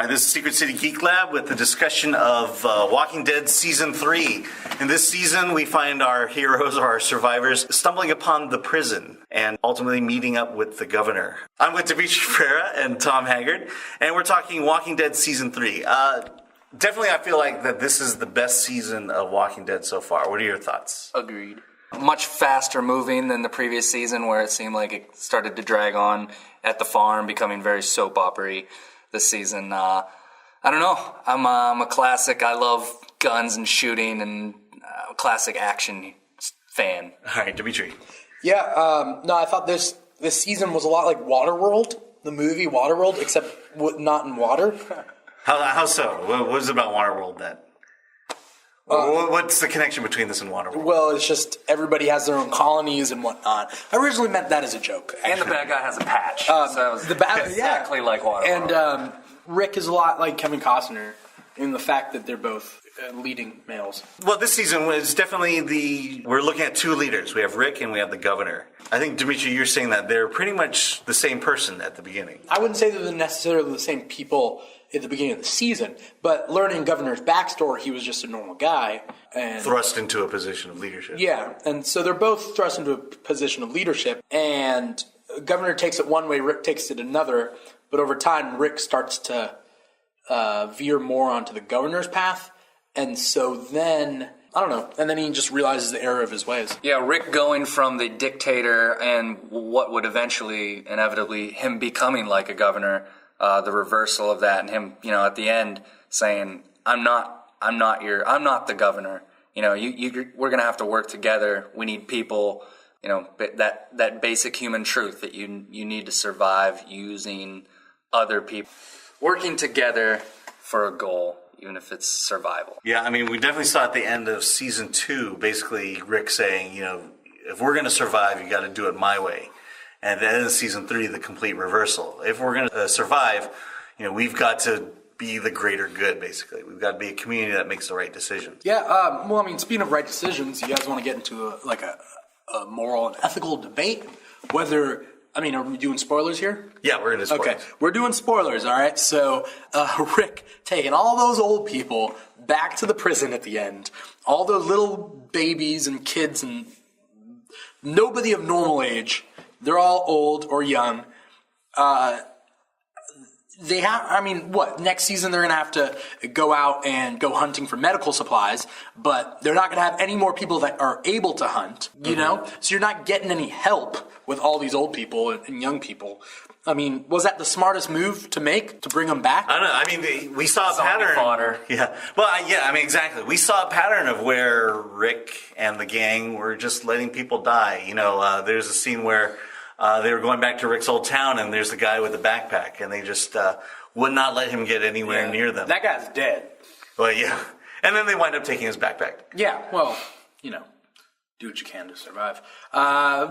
All right, this is Secret City Geek Lab with the discussion of Walking Dead Season 3. In this season, we find our heroes, or our survivors, stumbling upon the prison and ultimately meeting up with the governor. I'm with Dimithri, Perera, and Tom Haggard, and we're talking Walking Dead Season 3. Definitely, I feel like that this is the best season of Walking Dead so far. What are your thoughts? Agreed. Much faster moving than the previous season, where it seemed like it started to drag on at the farm, becoming very soap opera-y. This season, I don't know. I'm a classic. I love guns and shooting and classic action fan. All right, Dimithri. Yeah, no, I thought this season was a lot like Waterworld, the movie Waterworld, except not in water. How so? What is it about Waterworld that? What's the connection between this and Waterworld? Well, it's just everybody has their own colonies and whatnot. I originally meant that as a joke. And the bad guy has a patch. So it was exactly like Waterworld. And Rick is a lot like Kevin Costner in the fact that they're both leading males. Well, this season was definitely we're looking at two leaders. We have Rick and we have the governor. I think, Dimithri, you're saying that they're pretty much the same person at the beginning. I wouldn't say they're necessarily the same people at the beginning of the season, but learning Governor's backstory, he was just a normal guy. And thrust into a position of leadership. Yeah, and so they're both thrust into a position of leadership, and Governor takes it one way, Rick takes it another, but over time, Rick starts to veer more onto the Governor's path, and so then, I don't know, and then he just realizes the error of his ways. Yeah, Rick going from the dictator and what would eventually, inevitably, him becoming like a governor, the reversal of that, and him, at the end saying, "I'm not the governor. We're gonna have to work together. We need people. That basic human truth that you need to survive using other people, working together for a goal, even if it's survival." Yeah, I mean, we definitely saw at the end of season 2, basically Rick saying, if we're gonna survive, you got to do it my way. And at the end of season 3, the complete reversal. If we're going to survive, we've got to be the greater good, basically. We've got to be a community that makes the right decisions. Yeah, speaking of right decisions, you guys want to get into a moral and ethical debate? Are we doing spoilers here? Yeah, we're going to spoilers. Okay, we're doing spoilers, all right? So Rick taking all those old people back to the prison at the end, all those little babies and kids and nobody of normal age. They're all old or young. Next season they're going to have to go out and go hunting for medical supplies, but they're not going to have any more people that are able to hunt, So you're not getting any help with all these old people and young people. Was that the smartest move to make, to bring them back? I don't know. We saw a pattern. Fodder. Yeah. Well, exactly. We saw a pattern of where Rick and the gang were just letting people die. There's a scene where they were going back to Rick's old town, and there's the guy with the backpack, and they just would not let him get anywhere near them. That guy's dead. Well, yeah. And then they wind up taking his backpack. Yeah, well, do what you can to survive. Why?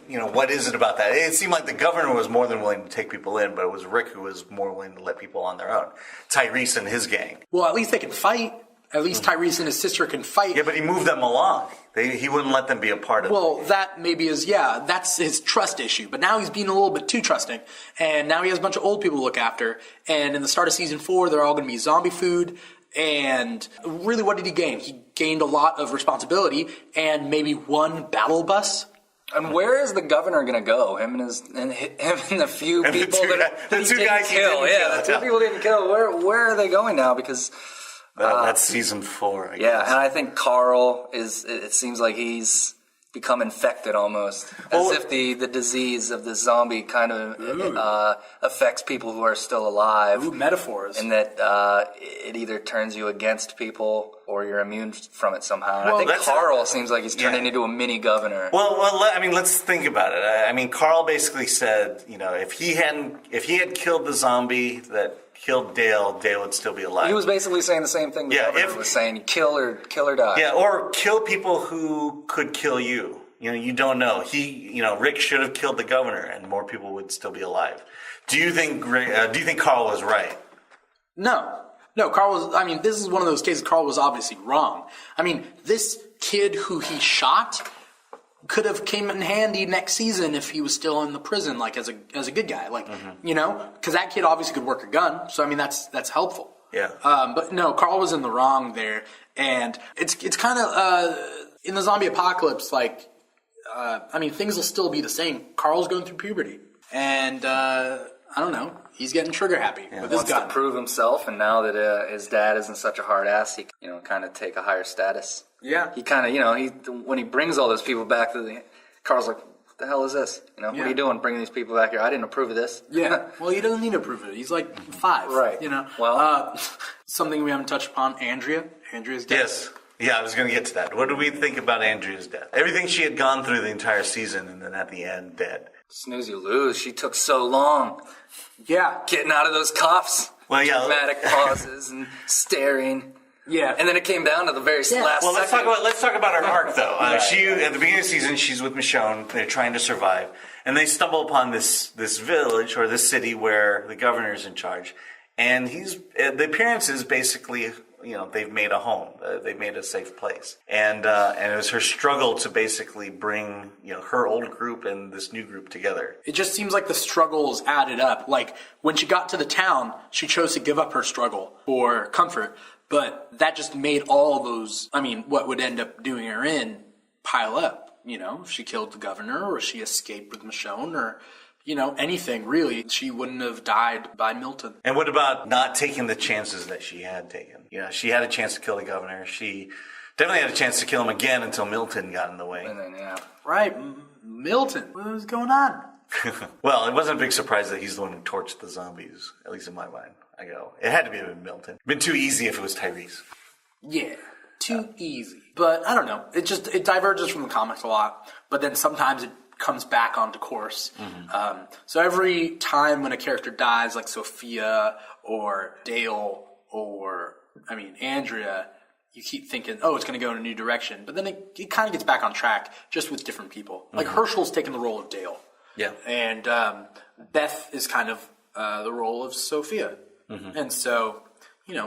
What is it about that? It seemed like the governor was more than willing to take people in, but it was Rick who was more willing to let people on their own. Tyrese and his gang. Well, at least they can fight. At least Tyrese and his sister can fight. Yeah, but he moved them along. He wouldn't let them be a part of it. Well, that maybe that's his trust issue. But now he's being a little bit too trusting. And now he has a bunch of old people to look after. And in the start of season 4, they're all going to be zombie food. And really, what did he gain? He gained a lot of responsibility and maybe one battle bus. And where is the governor going to go? Him and the few and people the two guys he didn't kill. Yeah, the 2 people didn't kill. Where are they going now? Because that's season 4, I guess. Yeah, and I think Carl it seems like he's become infected almost. As if the disease of the zombie kind of affects people who are still alive. Ooh, metaphors. And that it either turns you against people or you're immune from it somehow. And I think Carl seems like he's turning into a mini governor. Well, let's think about it. Carl basically said, if he had killed the zombie that killed Dale would still be alive. He was basically saying the same thing the governor was saying, kill or die. Yeah, or kill people who could kill you. You don't know. Rick should have killed the governor and more people would still be alive. Do you think Carl was right? No, Carl was, this is one of those cases Carl was obviously wrong. This kid who he shot could have came in handy next season if he was still in the prison, like as a good guy, like because that kid obviously could work a gun. So I mean that's helpful. Yeah. But no, Carl was in the wrong there, and it's kind of in the zombie apocalypse. Like, I mean, things will still be the same. Carl's going through puberty, and I don't know. He's getting trigger happy with his Wants gun. to prove himself, and now that his dad isn't such a hard ass, he can, kind of take a higher status. Yeah. He kind of, when he brings all those people back to Carl's like, what the hell is this? What are you doing bringing these people back here? I didn't approve of this. Yeah. Well, he doesn't need to prove it. He's like 5. Right. Well, something we haven't touched upon, Andrea's death. Yes. Yeah, I was going to get to that. What do we think about Andrea's death? Everything she had gone through the entire season, and then at the end, dead. Snooze you lose. She took so long. Yeah. Getting out of those cuffs. Well, yeah. Dramatic pauses and staring. Yeah. And then it came down to the very last Well, let's second. talk about her arc, though. She at the beginning of the season, she's with Michonne. They're trying to survive, and they stumble upon this village or this city where the governor's in charge, and the appearance is basically. They've made a home. They've made a safe place. And it was her struggle to basically bring, her old group and this new group together. It just seems like the struggles added up. Like, when she got to the town, she chose to give up her struggle for comfort. But that just made all those, what would end up doing her in pile up. If she killed the governor or she escaped with Michonne or... anything really, she wouldn't have died by Milton. And what about not taking the chances that she had taken? She had a chance to kill the governor. She definitely had a chance to kill him again until Milton got in the way. And then, Right, Milton. What was going on? Well, it wasn't a big surprise that he's the one who torched the zombies, at least in my mind. It had to be Milton. It'd been too easy if it was Tyrese. Yeah, too easy. But I don't know. It diverges from the comics a lot, but then sometimes it comes back onto course. So every time when a character dies, like Sophia or Dale or, Andrea, you keep thinking, oh, it's going to go in a new direction. But then it kind of gets back on track just with different people. Like Herschel's taking the role of Dale. Yeah. And Beth is kind of the role of Sophia. And so,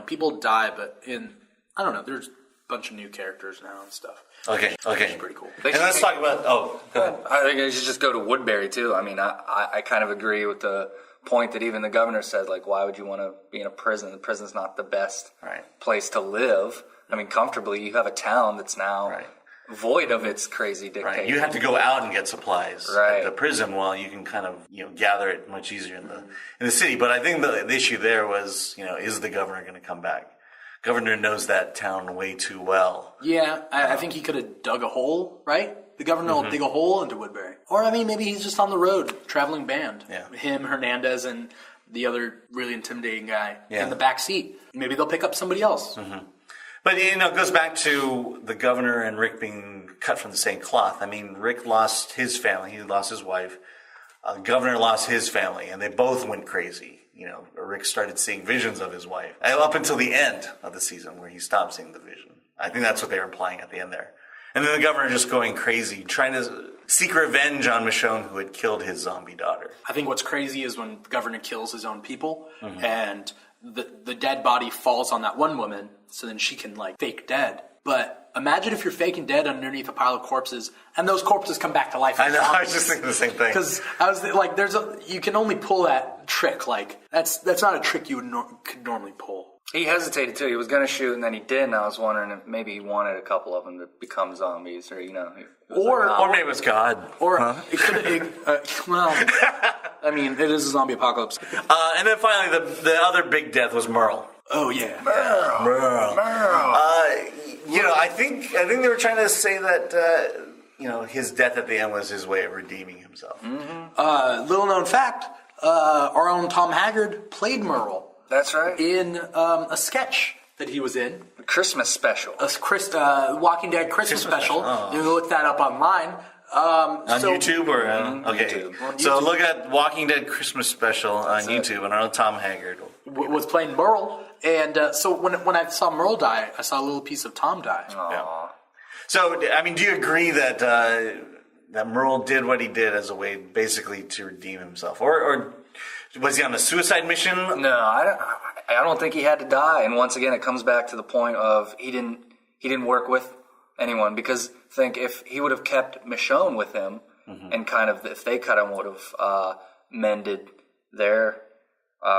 people die, but I don't know, there's a bunch of new characters now and stuff. Okay. It's pretty cool. And let's talk about... Oh, go ahead. I think I should just go to Woodbury, too. I kind of agree with the point that even the governor said, like, why would you want to be in a prison? The prison's not the best place to live. Comfortably, you have a town that's now void of its crazy dictator. Right. You have to go out and get supplies Right. at the prison while you can kind of, gather it much easier in the city. But I think the issue there was, is the governor going to come back? Governor knows that town way too well. Yeah, I think he could have dug a hole, right? The governor will dig a hole into Woodbury. Or, maybe he's just on the road, traveling band. Yeah. Him, Hernandez, and the other really intimidating guy Yeah. in the back seat. Maybe they'll pick up somebody else. But, it goes back to the governor and Rick being cut from the same cloth. Rick lost his family. He lost his wife. Governor lost his family, and they both went crazy. Rick started seeing visions of his wife. Up until the end of the season where he stopped seeing the vision. I think that's what they were implying at the end there. And then the governor just going crazy, trying to seek revenge on Michonne, who had killed his zombie daughter. I think what's crazy is when the governor kills his own people, and the dead body falls on that one woman, so then she can, fake dead. But imagine if you're faking dead underneath a pile of corpses, and those corpses come back to life. I know, I was just thinking the same thing. Because I was you can only pull that trick. That's not a trick you could normally pull. He hesitated, too. He was going to shoot, and then he did, and I was wondering if maybe he wanted a couple of them to become zombies, or, Or maybe it was God. Or it could it is a zombie apocalypse. And then finally, the other big death was Merle. Oh, yeah. Merle. I think they were trying to say that, his death at the end was his way of redeeming himself. Little known fact, our own Tom Haggard played Merle. That's right. In a sketch that he was in. A Christmas special. A Walking Dead Christmas special. Oh. You can look that up online. On YouTube or okay. YouTube. On So YouTube. look at Walking Dead Christmas special on YouTube, and our own Tom Haggard was playing Merle, and so when I saw Merle die, I saw a little piece of Tom die. Aww. So do you agree that that Merle did what he did as a way, basically, to redeem himself, or was he on a suicide mission? No, I don't think he had to die. And once again, it comes back to the point of he didn't work with anyone, because think if he would have kept Michonne with him and kind of if they kind of would have mended their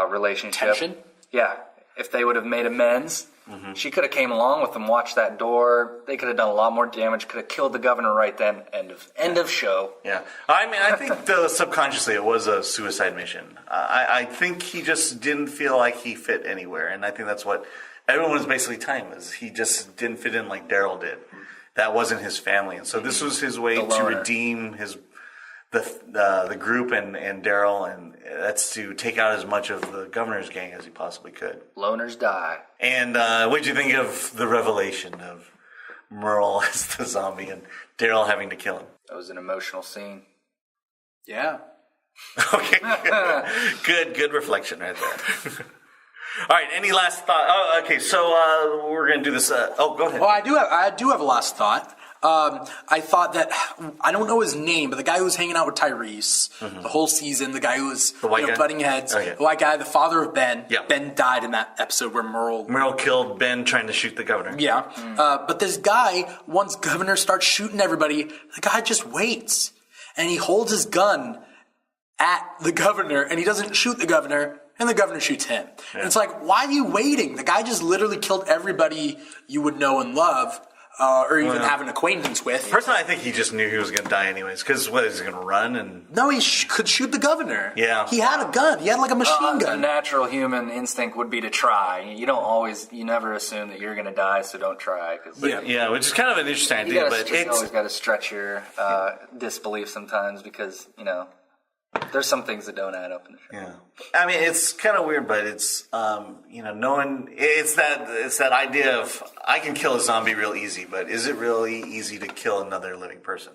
relationship. Tension? Yeah. If they would have made amends, she could have came along with them, watched that door. They could have done a lot more damage, could have killed the governor right then. End of show. Yeah. I mean, I think subconsciously it was a suicide mission. I think he just didn't feel like he fit anywhere. And I think that's what everyone was basically telling him, is he just didn't fit in like Daryl did. That wasn't his family. And so this was his way to redeem the group and Daryl, and that's to take out as much of the governor's gang as he possibly could. Loners die. And what did you think of the revelation of Merle as the zombie and Daryl having to kill him? That was an emotional scene. Yeah. Okay, good reflection right there. All right, any last thought? Oh, okay, so we're going to do this. Go ahead. Well, I do have a last thought. I thought that, I don't know his name, but the guy who was hanging out with Tyrese the whole season, the guy who was butting heads, the white guy, the father of Ben. Yeah. Ben died in that episode where Merle killed Ben trying to shoot the governor. Yeah. But this guy, once governor starts shooting everybody, the guy just waits. And he holds his gun at the governor, and he doesn't shoot the governor, and the governor shoots him. Yeah. And it's like, why are you waiting? The guy just literally killed everybody you would know and love. Or even have an acquaintance with. Personally, I think he just knew he was going to die anyways. Because what, is he going to run? And no, he could shoot the governor. Yeah. He had a gun. He had like a machine gun. A natural human instinct would be to try. You never assume that you're going to die, so don't try. Yeah, which is kind of an interesting idea. But you always got to stretch your disbelief sometimes because, there's some things that don't add up in the show. Yeah, I mean it's kind of weird, but it's knowing it's that idea of I can kill a zombie real easy, but is it really easy to kill another living person?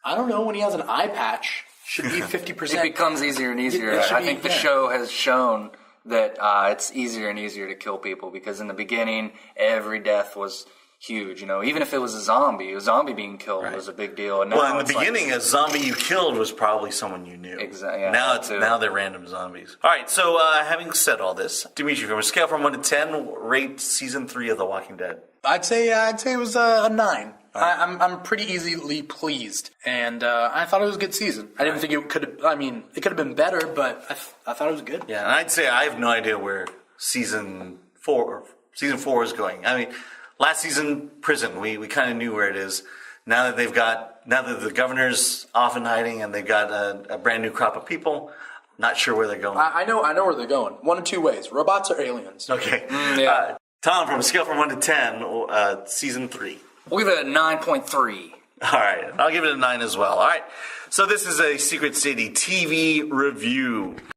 I don't know. When he has an eye patch, should be 50%. It becomes easier and easier. I think the show has shown that it's easier and easier to kill people because in the beginning every death was huge, even if it was a zombie being killed was a big deal. And now in the beginning, a zombie you killed was probably someone you knew. Exactly. Yeah, now they're random zombies. All right. So having said all this, Dimithri, from a scale from 1 to 10, rate season 3 of The Walking Dead. I'd say it was a 9. Right. I'm pretty easily pleased, and I thought it was a good season. I didn't think it could have. I mean, it could have been better, but I thought it was good. Yeah, and I'd say I have no idea where season 4 is going. I mean. Last season, prison. We kind of knew where it is. Now that the governor's off in hiding and they've got a brand new crop of people, not sure where they're going. I know where they're going. One of two ways: robots or aliens. Okay. Yeah. Tom, from a scale from 1 to 10, season 3. We'll give it a 9.3. All right, I'll give it a 9 as well. All right. So this is a Secret City TV review.